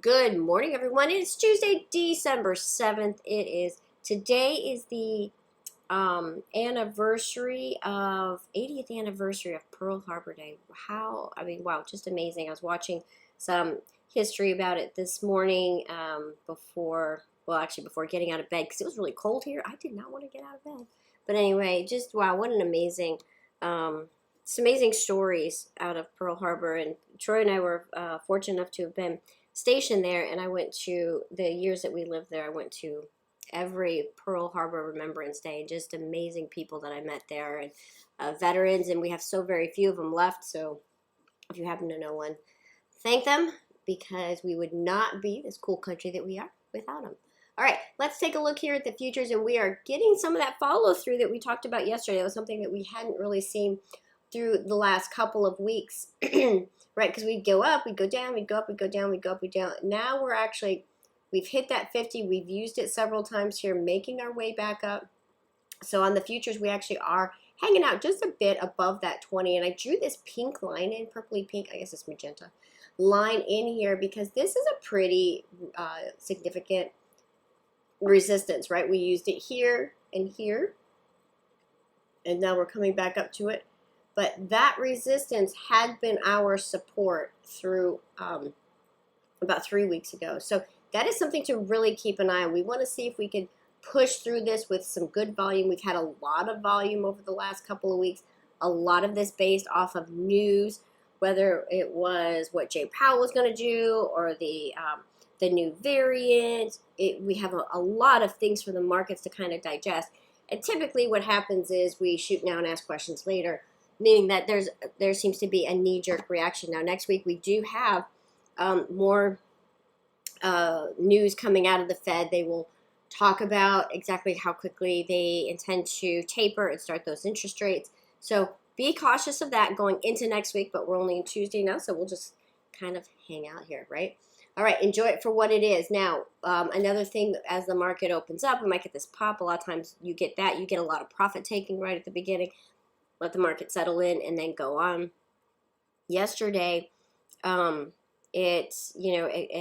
Good morning, everyone. It's Tuesday, December 7th. Today is the anniversary of 80th anniversary of Pearl Harbor Day. Wow, just amazing. I was watching some history about it this morning before getting out of bed because it was really cold here. I did not want to get out of bed. But anyway, just wow, what an amazing some amazing stories out of Pearl Harbor. And Troy and I were fortunate enough to have been stationed there, and I went to the years that we lived there. I went to every Pearl Harbor Remembrance Day, and just amazing people that I met there, and veterans, and we have so very few of them left. So if you happen to know one, thank them, because we would not be this cool country that we are without them. All right, let's take a look here at the futures, and we are getting some of that follow through that we talked about yesterday. It was something that we hadn't really seen through the last couple of weeks, right? Because we'd go up, we'd go down, we'd go up, we'd go down, we'd go up, we'd down. Now we've hit that 50. We've used it several times here, making our way back up. So on the futures, we actually are hanging out just a bit above that 20. And I drew this pink line in, purpley pink, I guess it's magenta, line in here because this is a pretty significant resistance, right? We used it here and here, and now we're coming back up to it. But that resistance had been our support through about 3 weeks ago. So that is something to really keep an eye on. We want to see if we can push through this with some good volume. We've had a lot of volume over the last couple of weeks. A lot of this based off of news, whether it was what Jay Powell was going to do or the new variant. We have a lot of things for the markets to kind of digest. And typically what happens is we shoot now and ask questions later, meaning that there seems to be a knee-jerk reaction. Now, next week we do have more news coming out of the Fed. They will talk about exactly how quickly they intend to taper and start those interest rates. So be cautious of that going into next week, but we're only on Tuesday now, so we'll just kind of hang out here, right? All right, enjoy it for what it is. Now, another thing, as the market opens up, we might get this pop. A lot of times you get that. You get a lot of profit taking right at the beginning. Let the market settle in and then go on. Yesterday, it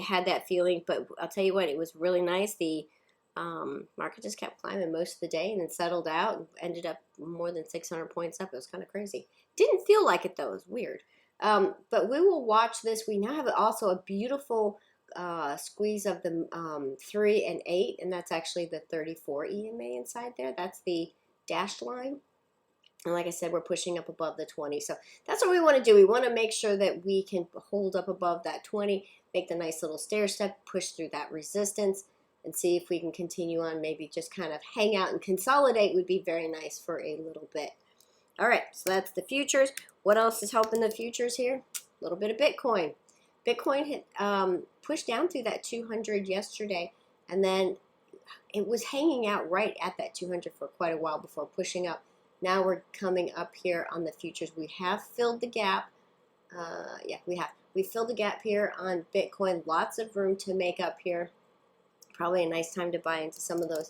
had that feeling, but I'll tell you what, it was really nice. The market just kept climbing most of the day and then settled out and ended up more than 600 points up. It was kind of crazy. Didn't feel like it though. It was weird. But we will watch this. We now have also a beautiful squeeze of the 3 and 8, and that's actually the 34 EMA inside there. That's the dashed line. And like I said, we're pushing up above the 20. So that's what we want to do. We want to make sure that we can hold up above that 20, make the nice little stair step, push through that resistance, and see if we can continue on. Maybe just kind of hang out and consolidate would be very nice for a little bit. All right, so that's the futures. What else is helping the futures here? A little bit of Bitcoin. Bitcoin hit pushed down through that 200 yesterday, and then it was hanging out right at that 200 for quite a while before pushing up. Now we're coming up here on the futures. We have filled the gap. We have. We filled the gap here on Bitcoin. Lots of room to make up here. Probably a nice time to buy into some of those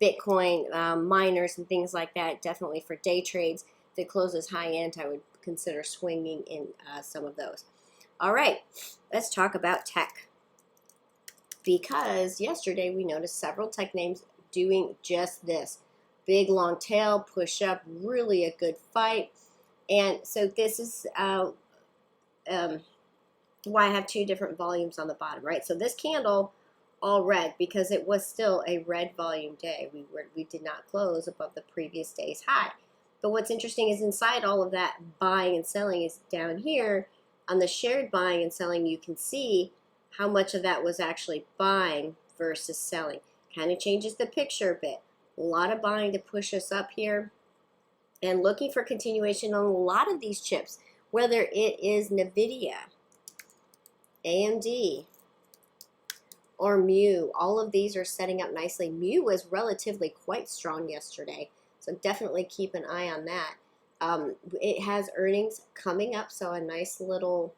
Bitcoin miners and things like that. Definitely for day trades. If it closes high end, I would consider swinging in some of those. All right, let's talk about tech. Because yesterday we noticed several tech names doing just this. Big long tail, push up, really a good fight. And so this is why I have two different volumes on the bottom, right? So this candle, all red, because it was still a red volume day. We did not close above the previous day's high. But what's interesting is inside all of that buying and selling is down here on the shared buying and selling. You can see how much of that was actually buying versus selling. Kind of changes the picture a bit. A lot of buying to push us up here, and looking for continuation on a lot of these chips, whether it is NVIDIA, AMD, or Mu. All of these are setting up nicely. Mu was relatively quite strong yesterday, so definitely keep an eye on that. It has earnings coming up, so a nice little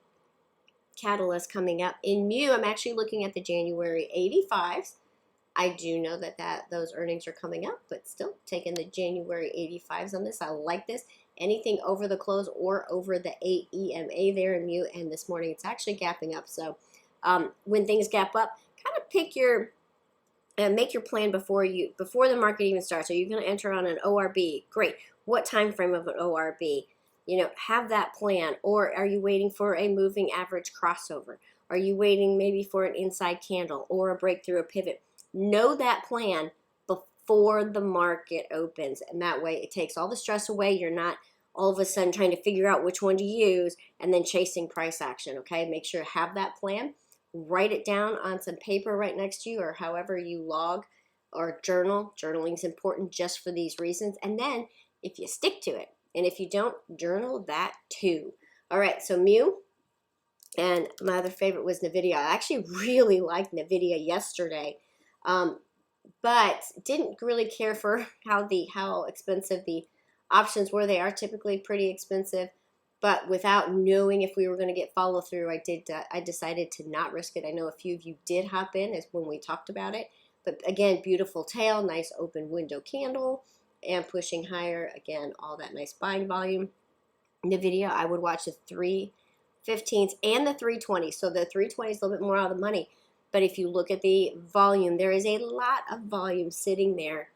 catalyst coming up. In Mu, I'm actually looking at the January 85s. I do know that those earnings are coming up, but still taking the January 85s on this. I like this. Anything over the close or over the 8 EMA there in Mu, and this morning it's actually gapping up. So when things gap up, kind of pick your make your plan before the market even starts. Are you going to enter on an ORB? Great. What time frame of an ORB? You know, have that plan. Or are you waiting for a moving average crossover? Are you waiting maybe for an inside candle or a breakthrough, a pivot? Know that plan before the market opens, and that way it takes all the stress away. You're not all of a sudden trying to figure out which one to use and then chasing price action. Okay, make sure to have that plan. Write it down on some paper right next to you, or however you log or journal. Journaling is important just for these reasons. And then if you stick to it, and if you don't, journal that too. All right, so Mew, and my other favorite was NVIDIA. I actually really liked NVIDIA yesterday, but didn't really care for how expensive the options were. They are typically pretty expensive. But without knowing if we were going to get follow through, I decided to not risk it. I know a few of you did hop in as when we talked about it. But again, beautiful tail, nice open window candle, and pushing higher. Again, all that nice buying volume. NVIDIA, I would watch the 315s and the 320s. So the 320 is a little bit more out of the money. But if you look at the volume, there is a lot of volume sitting there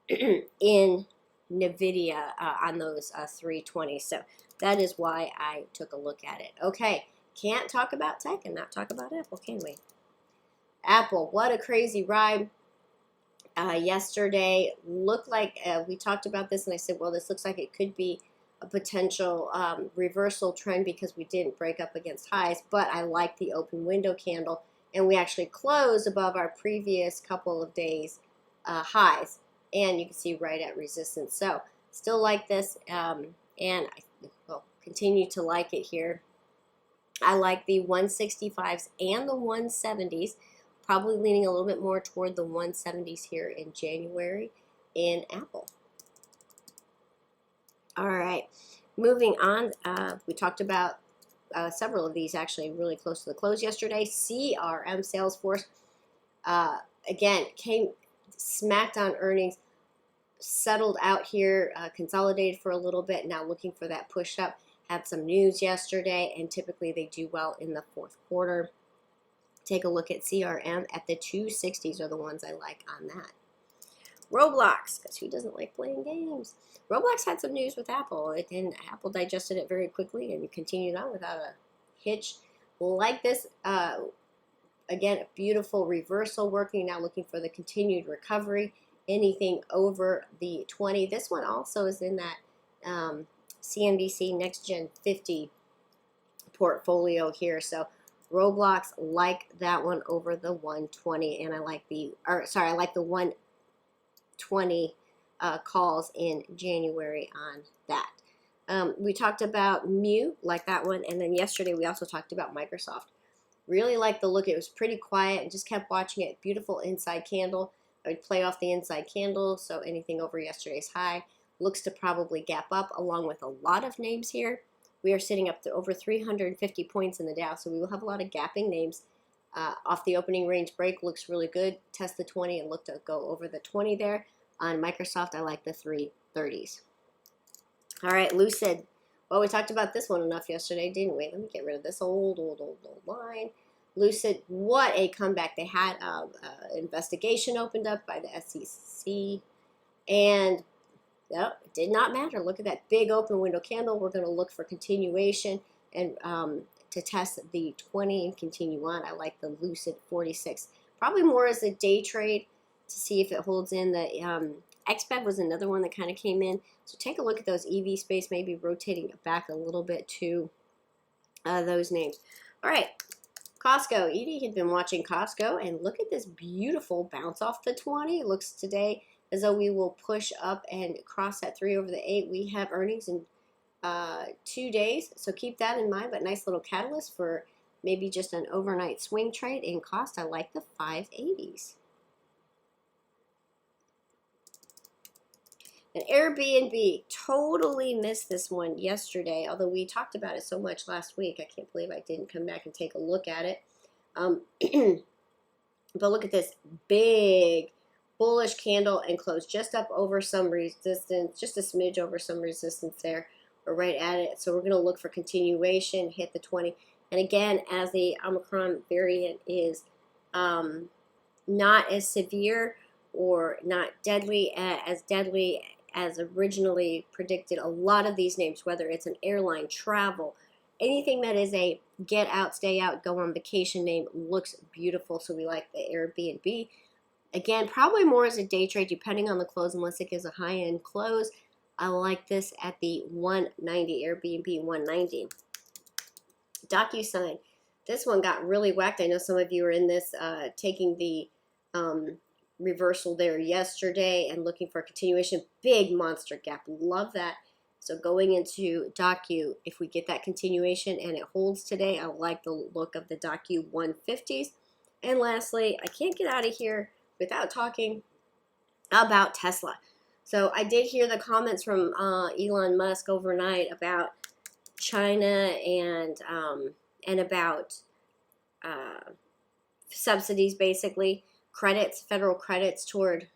in NVIDIA on those 320s. So that is why I took a look at it. Okay, can't talk about tech and not talk about Apple, can we? Apple, what a crazy ride. Yesterday looked like we talked about this, and I said, well, this looks like it could be a potential reversal trend because we didn't break up against highs, but I like the open window candle, and we actually closed above our previous couple of days highs, and you can see right at resistance. So still like this, and I will continue to like it here. I like the 165s and the 170s, probably leaning a little bit more toward the 170s here in January in Apple. All right, moving on, we talked about several of these actually really close to the close yesterday. CRM, Salesforce, again, came smacked on earnings, settled out here, consolidated for a little bit, now looking for that push up. Had some news yesterday, and typically they do well in the fourth quarter. Take a look at CRM at the 260s are the ones I like on that. Roblox, because who doesn't like playing games? Roblox had some news with Apple, and Apple digested it very quickly and continued on without a hitch. Like this, again, a beautiful reversal working, now looking for the continued recovery. Anything over the 20. This one also is in that CNBC Next Gen 50 portfolio here. So Roblox, like that one over the 120, and I like the 120 calls in January on that. We talked about Mew, like that one, and then yesterday we also talked about Microsoft. Really like the look. It was pretty quiet and just kept watching it. Beautiful inside candle. I would play off the inside candle, so anything over yesterday's high looks to probably gap up, along with a lot of names here. We are sitting up to over 350 points in the Dow, so we will have a lot of gapping names. Off the opening range break looks really good. Test the 20 and look to go over the 20 there. On Microsoft, I like the 330s. All right, Lucid. Well, we talked about this one enough yesterday, didn't we? Let me get rid of this old line. Lucid, what a comeback. They had an investigation opened up by the SEC, and it did not matter. Look at that big open window candle. We're going to look for continuation and to test the 20 and continue on. I like the Lucid 46. Probably more as a day trade to see if it holds in. The XBEV was another one that kind of came in. So take a look at those EV space, maybe rotating it back a little bit to those names. All right. Costco. Edie had been watching Costco, and look at this beautiful bounce off the 20. It looks today as though we will push up and cross that 3 over the 8. We have earnings in 2 days, so keep that in mind, but nice little catalyst for maybe just an overnight swing trade. In cost, I like the 580s. And Airbnb, totally missed this one yesterday, although we talked about it so much last week. I can't believe I didn't come back and take a look at it. But look at this big bullish candle and close just up over some resistance, just a smidge over some resistance there. We're right at it. So we're going to look for continuation, hit the 20. And again, as the Omicron variant is not as severe or not deadly as originally predicted, a lot of these names, whether it's an airline, travel, anything that is a get out, stay out, go on vacation name, looks beautiful. So we like the Airbnb. Again, probably more as a day trade depending on the close, unless it gives a high-end close. I like this at the 190, Airbnb 190. DocuSign. This one got really whacked. I know some of you are in this, taking the reversal there yesterday and looking for a continuation. Big monster gap. Love that. So going into Docu, if we get that continuation and it holds today, I like the look of the Docu 150s. And lastly, I can't get out of here without talking about Tesla. So I did hear the comments from Elon Musk overnight about China and about subsidies, basically credits, federal credits toward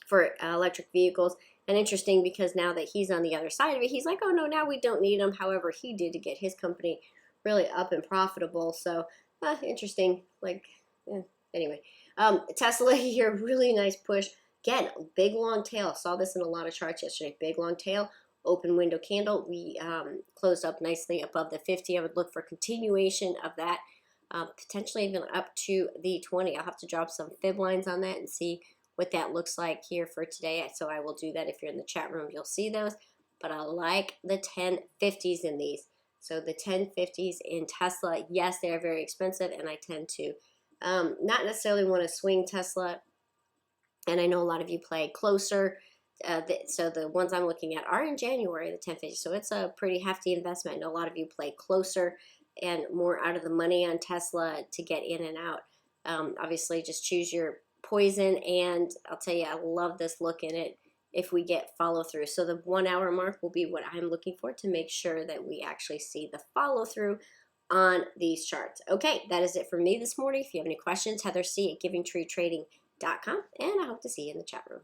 for electric vehicles. And interesting because now that he's on the other side of it, he's like, oh no, now we don't need them. However, he did to get his company really up and profitable. So interesting. Like, yeah. Anyway, Tesla here, really nice push. Again, big long tail. Saw this in a lot of charts yesterday. Big long tail, open window candle. We closed up nicely above the 50. I would look for continuation of that, potentially even up to the 20. I'll have to drop some fib lines on that and see what that looks like here for today. So I will do that. If you're in the chat room, you'll see those. But I like the 1050s in these. So the 1050s in Tesla, yes, they are very expensive, and I tend to not necessarily want to swing Tesla. And I know a lot of you play closer. So the ones I'm looking at are in January, the 1050. So it's a pretty hefty investment. I know a lot of you play closer and more out of the money on Tesla to get in and out. Obviously, just choose your poison. And I'll tell you, I love this look in it if we get follow through. So the 1 hour mark will be what I'm looking for to make sure that we actually see the follow through on these charts. Okay, that is it for me this morning. If you have any questions, Heather C at givingtreetrading.com, and I hope to see you in the chat room.